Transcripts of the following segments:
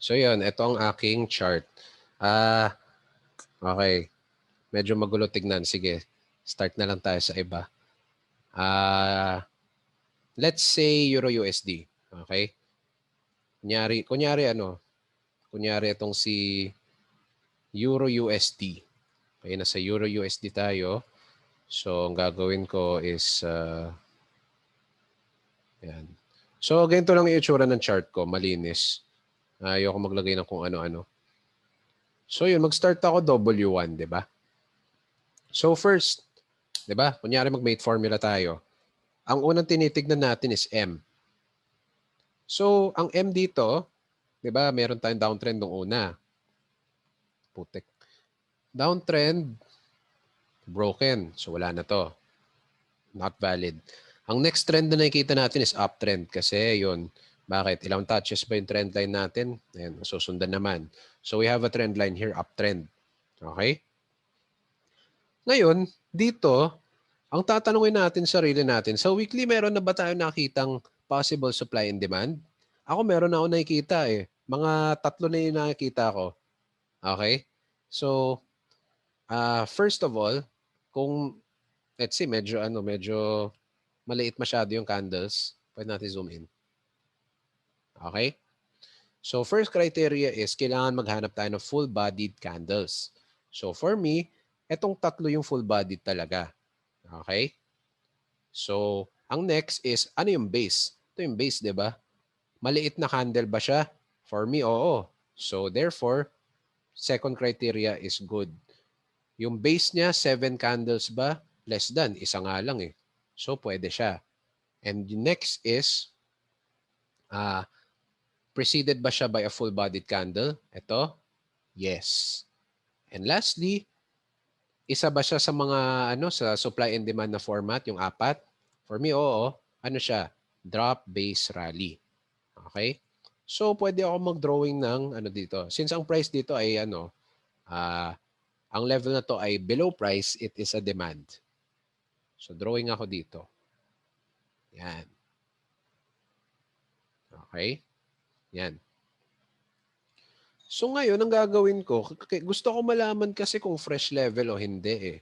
So yun, ito ang aking chart. Okay. Medyo magulo tignan. Sige, start na lang tayo sa iba. Let's say Euro USD. Okay? Kunyari itong si Euro USD. Okay, nasa Euro USD tayo. So, ang gagawin ko is, yan. So, ganito lang yung itsura ng chart ko. Malinis. Ayoko maglagay ng kung ano-ano. So, yun. Mag-start ako W1, di ba? So, first, di ba? Kunyari mag-mate formula tayo. Ang unang tinitignan natin is M. So, ang M dito, di ba, meron tayong downtrend nung una. Putik. Downtrend, broken. So, wala na to. Not valid. Ang next trend na nakikita natin is uptrend kasi yun. Bakit? Ilang touches ba yung trend line natin? Ayan, susundan naman. So, we have a trend line here, uptrend. Okay? Ngayon, dito, ang tatanungin natin sarili natin, sa weekly, meron na ba tayo nakitang possible supply and demand? Ako meron na ako nakikita eh. Mga 3 na yung nakikita ko. Okay? So, first of all, kung let's see, medyo maliit masyado yung candles, pwede natin zoom in. Okay? So, first criteria is kailangan maghanap tayo ng full-bodied candles. So, for me, etong 3 yung full-bodied talaga. Okay? So, ang next is, ano yung base? Ito yung base, di ba? Maliit na candle ba siya? For me, oo. So, therefore, second criteria is good. Yung base niya, 7 candles ba? Less than. Isa nga lang eh. So, pwede siya. And the next is, preceded ba siya by a full-bodied candle? Ito, yes. And lastly, isa ba siya sa mga sa supply and demand na format, yung 4? For me, oo. Ano siya? Drop, base, rally. Okay? So, pwede ako mag-drawing ng dito. Since ang price dito ay ang level na to ay below price, it is a demand. So, drawing ako dito. Yan. Okay? Yan. So ngayon, ang gagawin ko, gusto ko malaman kasi kung fresh level o hindi eh.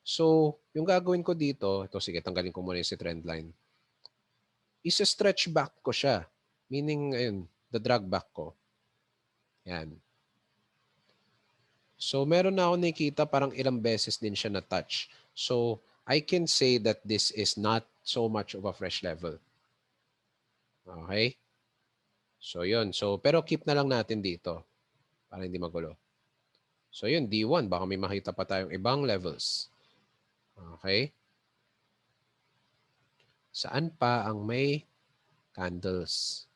So, yung gagawin ko dito, ito sige, tanggalin ko muna yung si trend line. Isa-stretch back ko siya. Meaning, ayun, the drag back ko. Yan. So, meron na ako nakikita parang ilang beses din siya na-touch. So, I can say that this is not so much of a fresh level. Okay? So, yun. So, pero keep na lang natin dito para hindi magulo. So, yun, D1. Baka may makita pa tayong ibang levels. Okay? Saan pa ang may candles?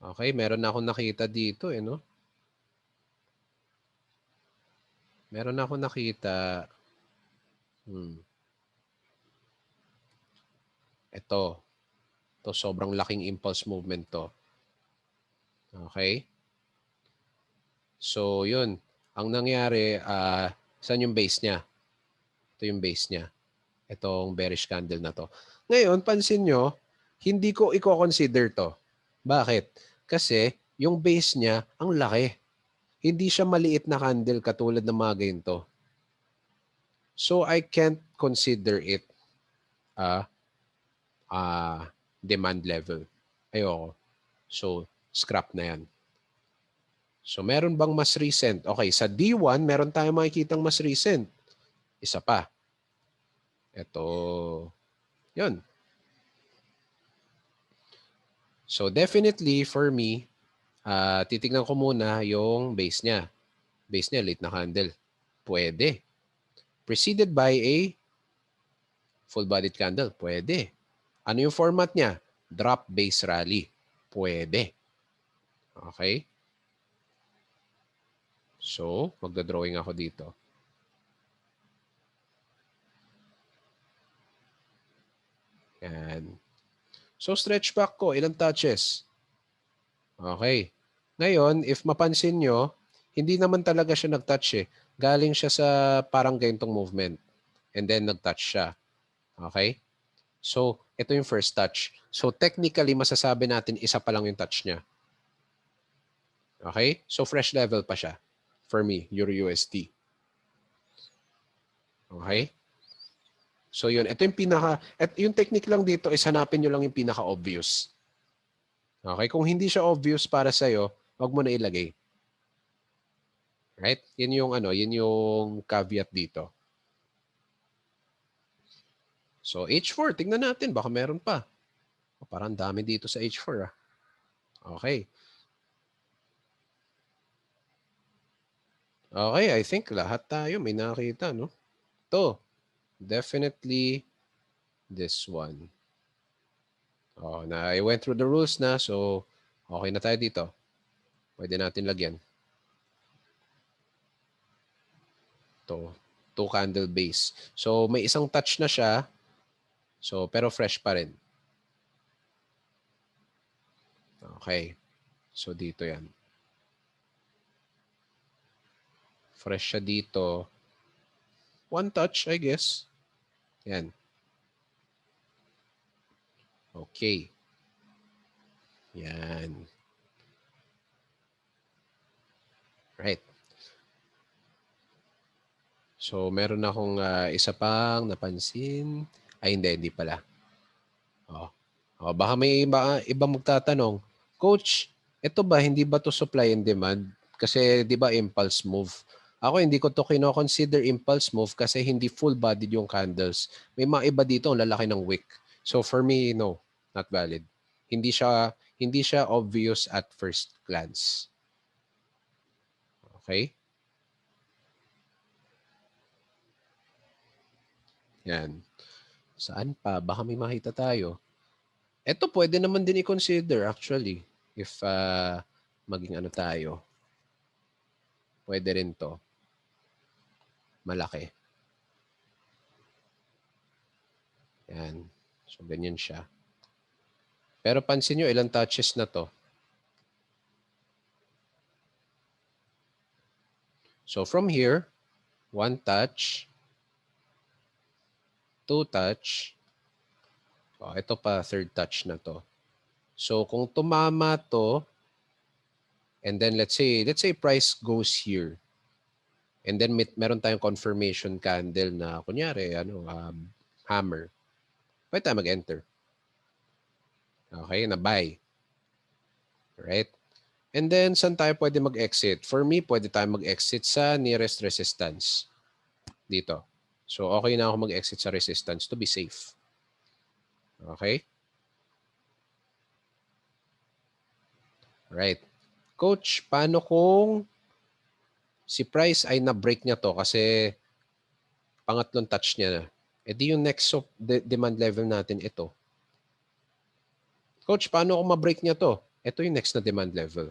Okay, meron na akong nakita dito eh, no? Meron na akong nakita. Ito. Ito, sobrang laking impulse movement to. Okay? So, yun. Ang nangyari, saan yung base niya? Ito yung base niya. Itong bearish candle na to. Ngayon, pansin nyo, hindi ko i-consider to. Bakit? Kasi, yung base niya, ang laki. Hindi siya maliit na candle katulad ng mga ganito. So, I can't consider it demand level. Ayoko. So, scrap na yan. So, meron bang mas recent? Okay, sa D1, meron tayong makikitang mas recent. Isa pa. Ito. Yun. So, definitely, for me, titignan ko muna yung base niya. Base niya, late na candle. Pwede. Preceded by a full-bodied candle. Pwede. Ano yung format niya? Drop, base, rally. Pwede. Okay? So, magda-drawing ako dito. Yan. So, stretch back ko. Ilang touches? Okay. Ngayon, if mapansin nyo, hindi naman talaga siya nag-touch eh. Galing siya sa parang ganitong movement. And then, nag-touch siya. Okay? So, ito yung first touch. So, technically, masasabi natin isa pa lang yung touch niya. Okay? So fresh level pa siya for me, Euro USD. Okay? So yun, ito yung yung technique lang dito is hanapin nyo lang yung pinaka-obvious. Okay? Kung hindi siya obvious para sa'yo, wag mo na ilagay. Right? Yun yung caveat dito. So H4, tingnan natin, baka meron pa. Parang dami dito sa H4 ah. Okay. Okay, I think lahat tayo may nakita, no? Ito, definitely this one. Oh, I went through the rules na, so okay na tayo dito. Pwede natin lagyan. Ito, 2 candle base. So may isang touch na siya, so pero fresh pa rin. Okay. So dito yan. Fresh siya dito. One touch, I guess. Yan. Okay. Yan. Right. So meron akong isa pang napansin. Ay hindi pala. Oh. Oh, baka may iba magtatanong, Coach, ito ba hindi ba to supply and demand? Kasi 'di ba impulse move. Ako hindi ko to kino-consider impulse move kasi hindi full bodied yung candles. May mga iba dito ang lalaki ng wick. So for me, no, not valid. Hindi siya obvious at first glance. Okay? Yan. Saan pa? Baka may makita tayo. Ito pwede naman din i-consider actually if maging ano tayo. Pwede rin to. Malaki. Yan. So, ganyan siya. Pero pansin nyo, ilang touches na to. So, from here, 1 touch, 2 touch. Oh, ito pa, 3rd touch na to. So, kung tumama to, and then let's say price goes here. And then meron tayong confirmation candle na kunyari, hammer. Pwede tayo mag-enter. Okay, na buy. Right? And then, saan tayo pwede mag-exit? For me, pwede tayo mag-exit sa nearest resistance. Dito. So, okay na ako mag-exit sa resistance to be safe. Okay? Right. Coach, paano kung si price ay na-break niya to kasi pangatlong touch niya na? E di yung next demand level natin ito. Coach, paano kung ma-break niya to? Ito yung next na demand level.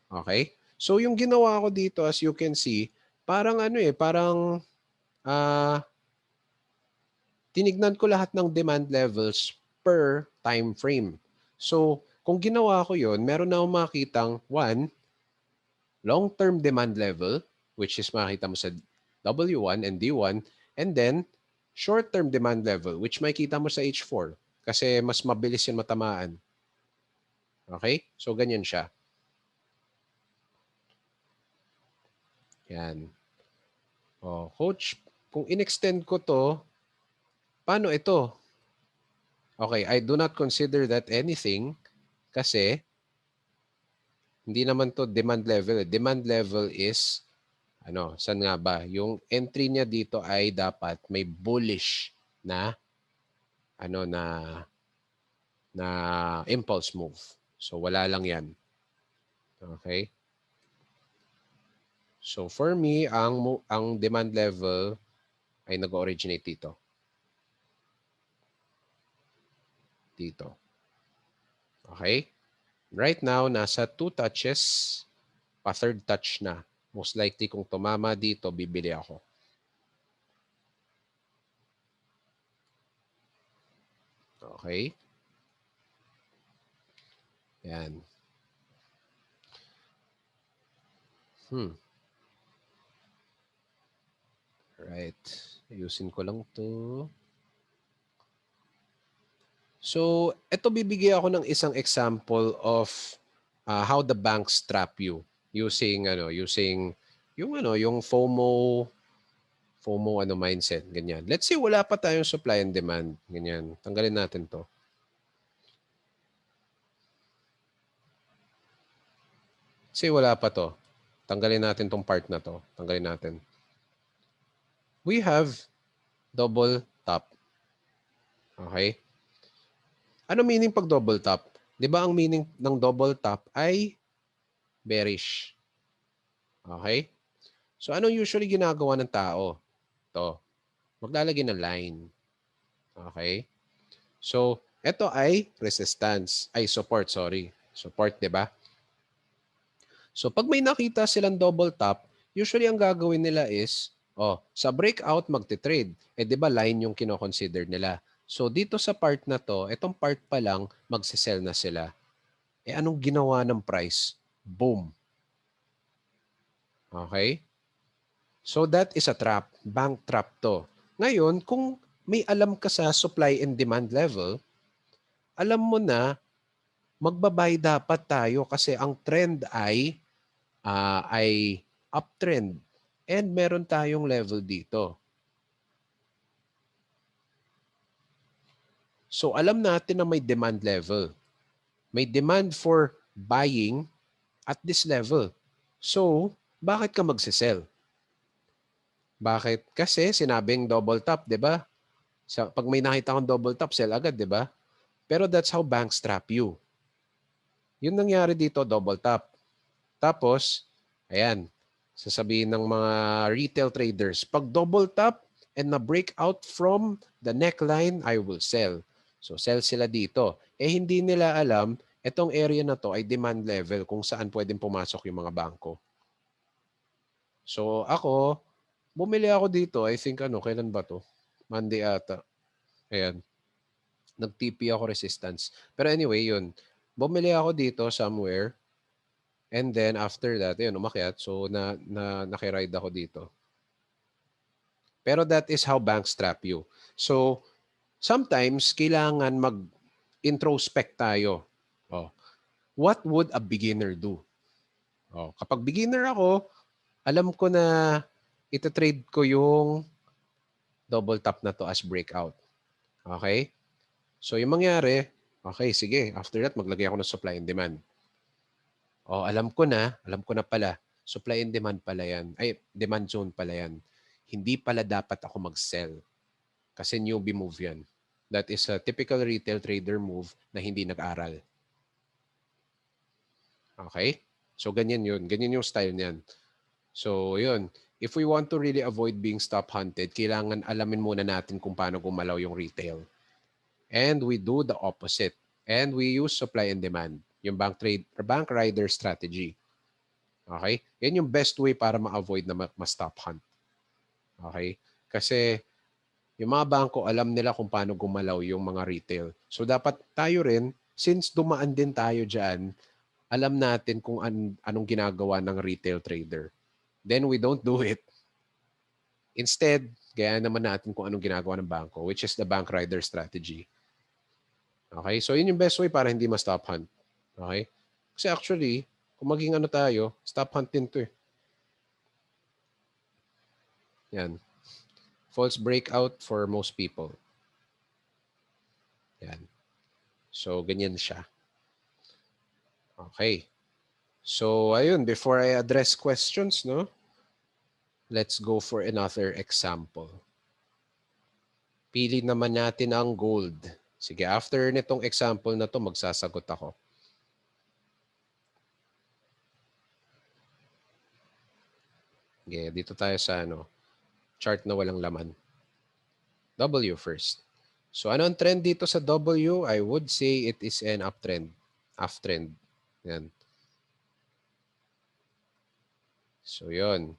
Okay? So, yung ginawa ko dito, as you can see, parang tinignan ko lahat ng demand levels per time frame. So, kung ginawa ko yon, meron na akong makitang 1, long-term demand level, which is makita mo sa W1 and D1, and then short-term demand level, which makita mo sa H4 kasi mas mabilis yun matamaan. Okay? So, ganyan siya. Yan. Oh, Coach, kung in-extend ko to, paano ito? Okay, I do not consider that anything kasi hindi naman to demand level. Demand level is, saan nga ba? Yung entry niya dito ay dapat may bullish na, na impulse move. So, wala lang yan. Okay? So, for me, ang demand level ay nag-originate dito. Dito. Okay? Right now, nasa 2 touches, pa 3rd touch na. Most likely, kung tumama dito, bibili ako. Okay? Yan. Right. Ayusin ko lang to. So, ito bibigay ako ng isang example of how the banks trap you using yung FOMO mindset, ganyan. Let's say wala pa tayong supply and demand, ganyan. Tanggalin natin 'to. Say wala pa 'to. Tanggalin natin tong part na 'to. Tanggalin natin. We have double top. Okay? Ano meaning pag double top? 'Di ba ang meaning ng double top ay bearish? Okay? So anong usually ginagawa ng tao? 'To. Maglalagay ng line. Okay? So, ito ay resistance. Ay, support, sorry. Support, di ba? So, pag may nakita silang double top, usually ang gagawin nila is, sa breakout, magte-trade. Eh, di ba line yung kinoconsider nila? So, dito sa part na to, itong part pa lang, magsisell na sila. Eh, anong ginawa ng price? Boom. Okay? So, that is a trap. Bank trap to. Ngayon, kung may alam ka sa supply and demand level, alam mo na magbabay dapat tayo kasi ang trend ay uptrend and meron tayong level dito. So alam natin na may demand level. May demand for buying at this level. So, bakit ka magsisell? Bakit? Kasi sinabing double top, 'di ba? Pag may nakita kang double top, sell agad, 'di ba? Pero that's how banks trap you. Yun nangyari dito, double top. Tapos, ayan, sasabihin ng mga retail traders, pag double top and na-break out from the neckline, I will sell. So, sell sila dito. Eh, hindi nila alam, itong area na to ay demand level kung saan pwedeng pumasok yung mga bangko. So, ako, bumili ako dito. I think, kailan ba to? Monday ata. Ayan. Nag-TP ako resistance. Pero anyway, yun. Bumili ako dito somewhere. And then after that, yun, umakyat. So, nakiride ako dito. Pero that is how banks trap you. So, sometimes, kailangan mag-introspect tayo. What would a beginner do? Kapag beginner ako, alam ko na ita-trade ko yung double top na to as breakout. Okay? So, yung mangyari, okay, sige. After that, maglagay ako ng supply and demand. Alam ko na pala, supply and demand pala yan. Ay, demand zone pala yan. Hindi pala dapat ako mag-sell. Kasi newbie move yan. That is a typical retail trader move na hindi nag-aral. Okay? So, ganyan yun. Ganyan yung style niyan. So, yun. If we want to really avoid being stop hunted, kailangan alamin muna natin kung paano gumalaw yung retail. And we do the opposite. And we use supply and demand. Yung bank rider strategy. Okay? Yan yung best way para ma-avoid na ma-stop hunt. Okay? Kasi yung mga bangko, alam nila kung paano gumalaw yung mga retail. So dapat tayo rin, since dumaan din tayo dyan, alam natin kung anong ginagawa ng retail trader. Then we don't do it. Instead, gaya naman natin kung anong ginagawa ng bangko, which is the bank rider strategy. Okay? So yun yung best way para hindi ma-stop hunt. Okay? Kasi actually, kung maging tayo, stop hunt din to eh. Yan. False breakout for most people. Yan. So, ganyan siya. Okay. So, ayun, before I address questions, no? Let's go for another example. Pili naman natin ang gold. Sige, after nitong example na to, magsasagot ako. Okay, dito tayo sa chart na walang laman. W first. So, ano ang trend dito sa W? I would say it is an uptrend. Uptrend. Yan. So, yun.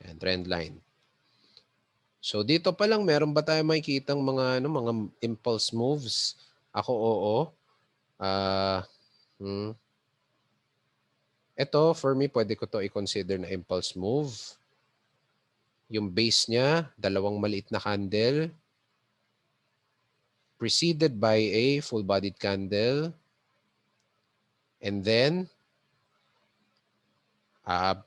Yan, trend line. So, dito pa lang, meron ba tayo makikitang mga impulse moves? Ako, oo. Ito, for me, pwede ko to i-consider na impulse move. Yung base niya, dalawang maliit na candle. Preceded by a full-bodied candle. And then,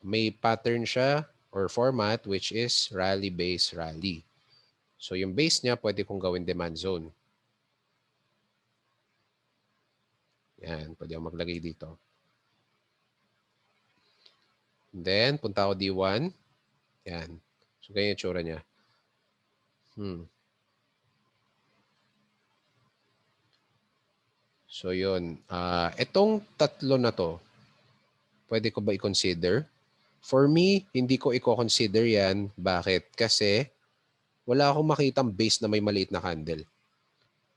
may pattern siya or format which is rally base rally. So yung base niya pwede kong gawin demand zone. Yan, pwede akong maglagay dito. Then, punta ako D1. Yan. So, ganyan yung tsura niya. So, yun. Itong tatlo na to, pwede ko ba i-consider? For me, hindi ko i-consider yan. Bakit? Kasi wala akong makitang base na may maliit na candle.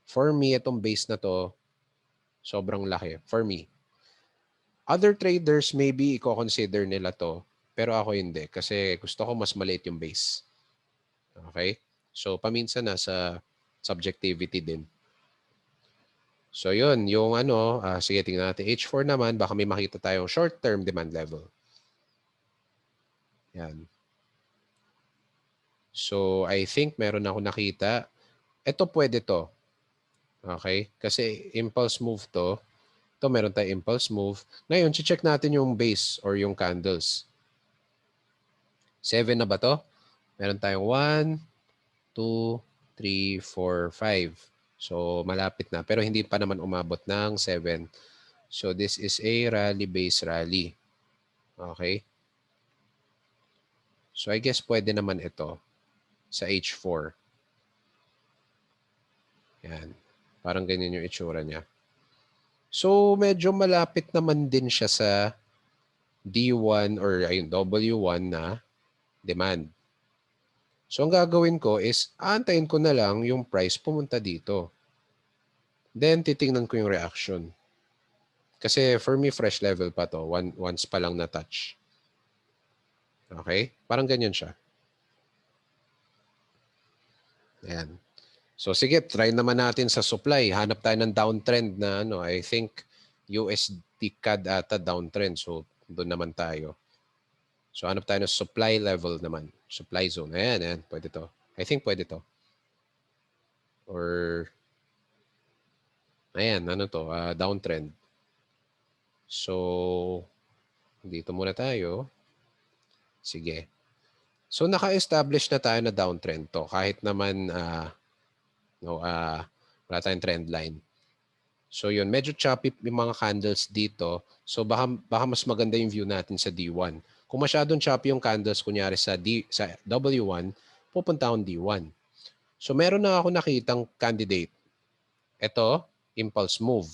For me, itong base na to, sobrang laki. For me. Other traders, maybe i-consider nila to. Pero ako hindi. Kasi gusto ko mas maliit yung base. Okay? So, paminsan nasa subjectivity din. So, yun. Yung sige, tingnan natin. H4 naman, baka may makita tayong short-term demand level. Yan. So, I think meron ako nakita. Ito pwede to. Okay? Kasi impulse move to. Ito meron tayong impulse move. Ngayon, check natin yung base or yung candles. 7 na ba to? Meron tayong 1, 2, 3, 4, 5. So, malapit na. Pero hindi pa naman umabot ng 7. So, this is a rally-based rally. Okay? So, I guess pwede naman ito sa H4. Yan. Parang ganyan yung itsura niya. So, medyo malapit naman din siya sa D1 or ayun, W1 na demand. So, ang gagawin ko is, aantayin ko na lang yung price pumunta dito. Then, titingnan ko yung reaction. Kasi for me, fresh level pa to. Once pa lang na-touch. Okay? Parang ganyan siya. Ayan. So, sige, try naman natin sa supply. Hanap tayo ng downtrend na I think USD CAD ata downtrend. So, doon naman tayo. So, hanap tayo ng supply level naman. Supply zone. Ayan. Pwede to. I think pwede to. Or, ayan, downtrend. So, dito muna tayo. Sige. So, naka-establish na tayo na downtrend to. Kahit naman, wala tayong trend line. So, yun. Medyo choppy yung mga candles dito. So, baka mas maganda yung view natin sa D1. Kung masyadong choppy yung candles, kunyari sa W1, pupunta akong D1. So, meron na ako nakitang candidate. Ito, impulse move.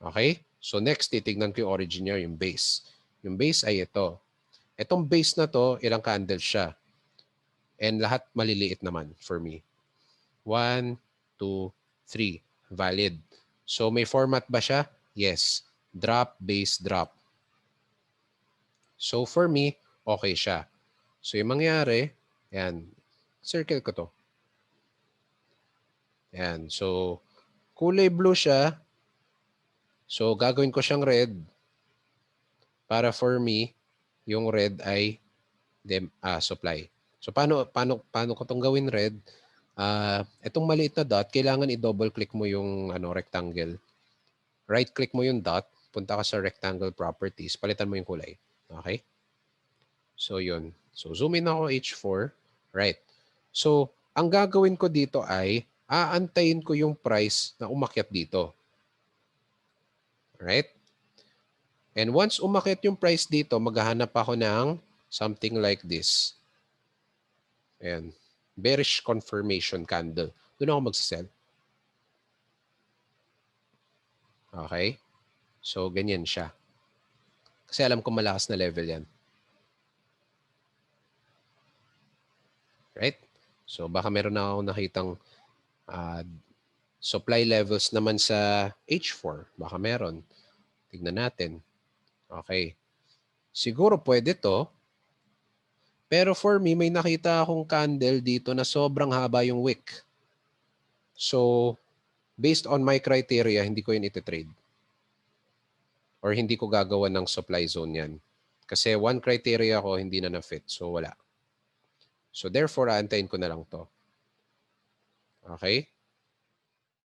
Okay? So, next, titignan ko yung origin niya, yung base. Yung base ay ito. Itong base na to, ilang candles siya. And lahat maliliit naman for me. 1, 2, 3. Valid. So, may format ba siya? Yes. Drop, base, drop. So, for me, okay siya. So, yung mangyari, yan. Circle ko to. Yan. So, kulay blue siya. So, gagawin ko siyang red. Para for me, yung red ay supply. So, paano ko itong gawin red? Itong maliit na dot, kailangan i-double click mo yung rectangle. Right click mo yung dot, punta ka sa rectangle properties, palitan mo yung kulay. Okay? So, yun. So, zoom in ako H4. Right. So, ang gagawin ko dito ay aantayin ko yung price na umakyat dito. Right? And once umakyat yung price dito, maghahanap ako ng something like this. Ayan. Bearish confirmation candle. Doon ako magsisell. Okay? So, ganyan siya. Kasi alam ko malakas na level yan. Right? So, baka meron na ako nakitang supply levels naman sa H4. Baka meron. Tignan natin. Okay. Siguro pwede to. Pero for me, may nakita akong candle dito na sobrang haba yung wick. So, based on my criteria, hindi ko yun iti-trade. Or hindi ko gagawa ng supply zone yan. Kasi one criteria ko, hindi na na-fit. So, wala. So, therefore, aantayin ko na lang to. Okay?